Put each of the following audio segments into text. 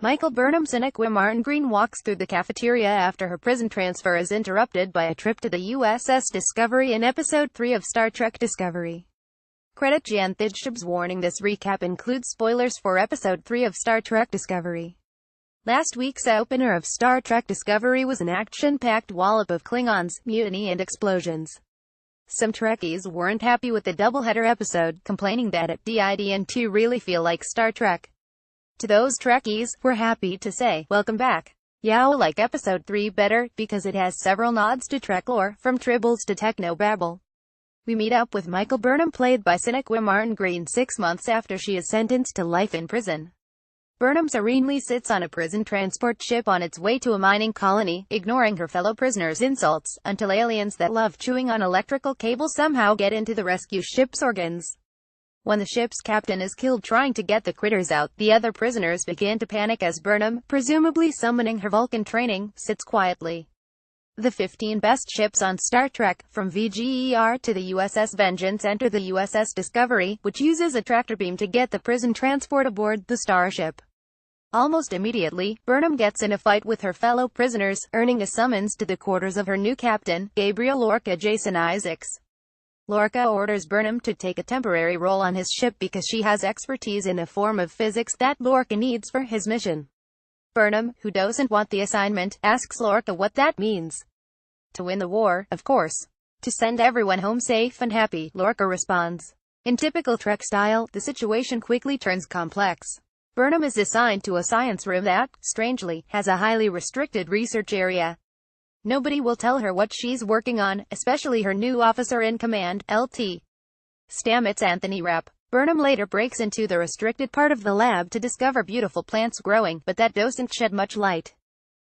Burnam Sonequa MartinGreen walks through the cafeteria after her prison transfer is interrupted by a trip to the USS Discovery in Episode 3 of Star Trek Discovery. Credit Jan Tribbles warning: this recap includes spoilers for Episode 3 of Star Trek Discovery. Last week's opener of Star Trek Discovery was an action-packed wallop of Klingons, mutiny and explosions. Some Trekkies weren't happy with the doubleheader episode, complaining that it didn't really feel like Star Trek. To those Trekkies, we're happy to say, welcome back. Y'all like Episode 3 better, because it has several nods to Trek lore, from Tribbles to technobabble. We meet up with Burnam, played by Sonequa MartinGreen, 6 months after she is sentenced to life in prison. Burnam serenely sits on a prison transport ship on its way to a mining colony, ignoring her fellow prisoners' insults, until aliens that love chewing on electrical cables somehow get into the rescue ship's organs. When the ship's captain is killed trying to get the critters out, the other prisoners begin to panic as Burnam, presumably summoning her Vulcan training, sits quietly. The 15 best ships on Star Trek, from VGER to the USS Vengeance, enter the USS Discovery, which uses a tractor beam to get the prison transport aboard the starship. Almost immediately, Burnam gets in a fight with her fellow prisoners, earning a summons to the quarters of her new captain, Gabriel Lorca Jason Isaacs. Lorca orders Burnam to take a temporary role on his ship because she has expertise in a form of physics that Lorca needs for his mission. Burnam, who doesn't want the assignment, asks Lorca what that means. To win the war, of course. To send everyone home safe and happy, Lorca responds. In typical Trek style, the situation quickly turns complex. Burnam is assigned to a science room that, strangely, has a highly restricted research area. Nobody will tell her what she's working on, especially her new officer in command, LT. Stamets Anthony Rapp. Burnam later breaks into the restricted part of the lab to discover beautiful plants growing, but that doesn't shed much light.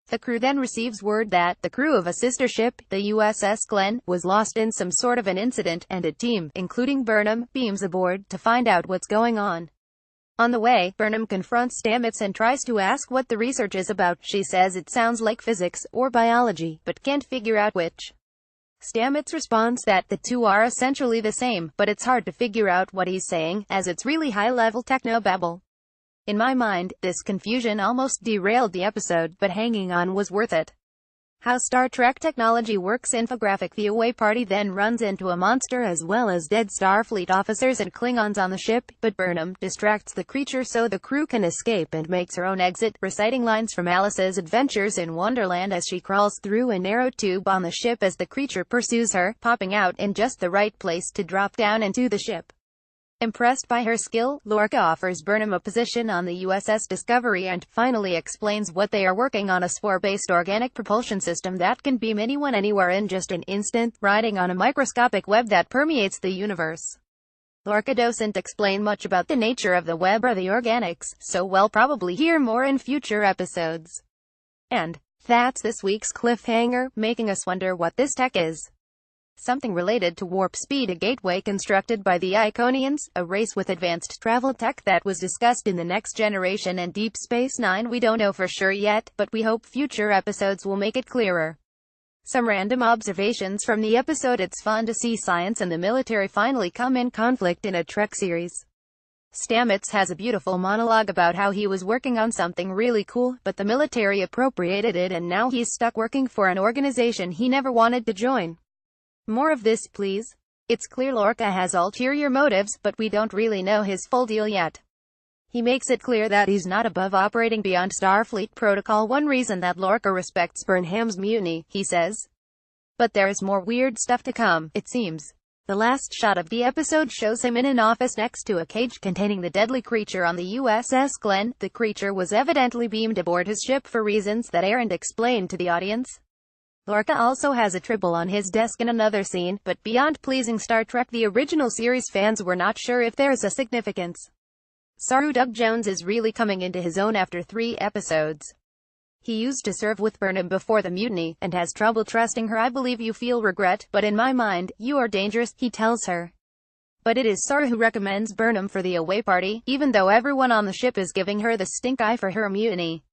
The crew then receives word that the crew of a sister ship, the USS Glenn, was lost in some sort of an incident, and a team, including Burnam, beams aboard to find out what's going on. On the way, Burnam confronts Stamets and tries to ask what the research is about. She says it sounds like physics, or biology, but can't figure out which. Stamets responds that the two are essentially the same, but it's hard to figure out what he's saying, as it's really high-level technobabble. In my mind, this confusion almost derailed the episode, but hanging on was worth it. How Star Trek technology works infographic: the away party then runs into a monster as well as dead Starfleet officers and Klingons on the ship, but Burnam distracts the creature so the crew can escape and makes her own exit, reciting lines from Alice's Adventures in Wonderland as she crawls through a narrow tube on the ship as the creature pursues her, popping out in just the right place to drop down into the ship. Impressed by her skill, Lorca offers Burnam a position on the USS Discovery and finally explains what they are working on: a spore-based organic propulsion system that can beam anyone anywhere in just an instant, riding on a microscopic web that permeates the universe. Lorca doesn't explain much about the nature of the web or the organics, so we'll probably hear more in future episodes. And that's this week's cliffhanger, making us wonder what this tech is. Something related to warp speed, a gateway constructed by the Iconians, a race with advanced travel tech that was discussed in The Next Generation and Deep Space Nine. We don't know for sure yet, but we hope future episodes will make it clearer. Some random observations from the episode: it's fun to see science and the military finally come in conflict in a Trek series. Stamets has a beautiful monologue about how he was working on something really cool, but the military appropriated it and now he's stuck working for an organization he never wanted to join. More of this, please. It's clear Lorca has ulterior motives, but we don't really know his full deal yet. He makes it clear that he's not above operating beyond Starfleet protocol. One reason that Lorca respects Burnham's mutiny, he says. But there is more weird stuff to come, it seems. The last shot of the episode shows him in an office next to a cage containing the deadly creature on the USS Glenn. The creature was evidently beamed aboard his ship for reasons that aren't explained to the audience. Lorca also has a Tribble on his desk in another scene, but beyond pleasing Star Trek the original series fans, were not sure if there's a significance. Saru Doug Jones is really coming into his own after 3 episodes. He used to serve with Burnham before the mutiny, and has trouble trusting her. I believe you feel regret, but in my mind, you are dangerous, he tells her. But it is Saru who recommends Burnham for the away party, even though everyone on the ship is giving her the stink eye for her mutiny.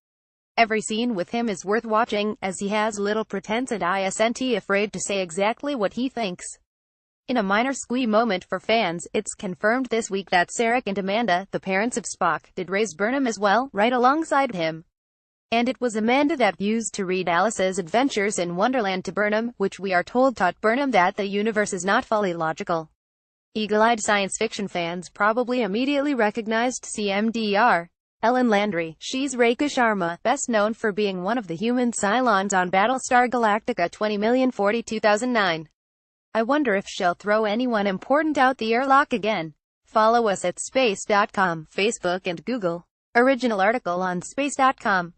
Every scene with him is worth watching, as he has little pretense and isn't afraid to say exactly what he thinks. In a minor squee moment for fans, it's confirmed this week that Sarek and Amanda, the parents of Spock, did raise Burnham as well, right alongside him. And it was Amanda that used to read Alice's Adventures in Wonderland to Burnham, which we are told taught Burnham that the universe is not fully logical. Eagle-eyed science fiction fans probably immediately recognized CMDR. Ellen Landry. She's Rekha Sharma, best known for being one of the human Cylons on Battlestar Galactica 20,040 2009. I wonder if she'll throw anyone important out the airlock again. Follow us at space.com, Facebook and Google. Original article on space.com.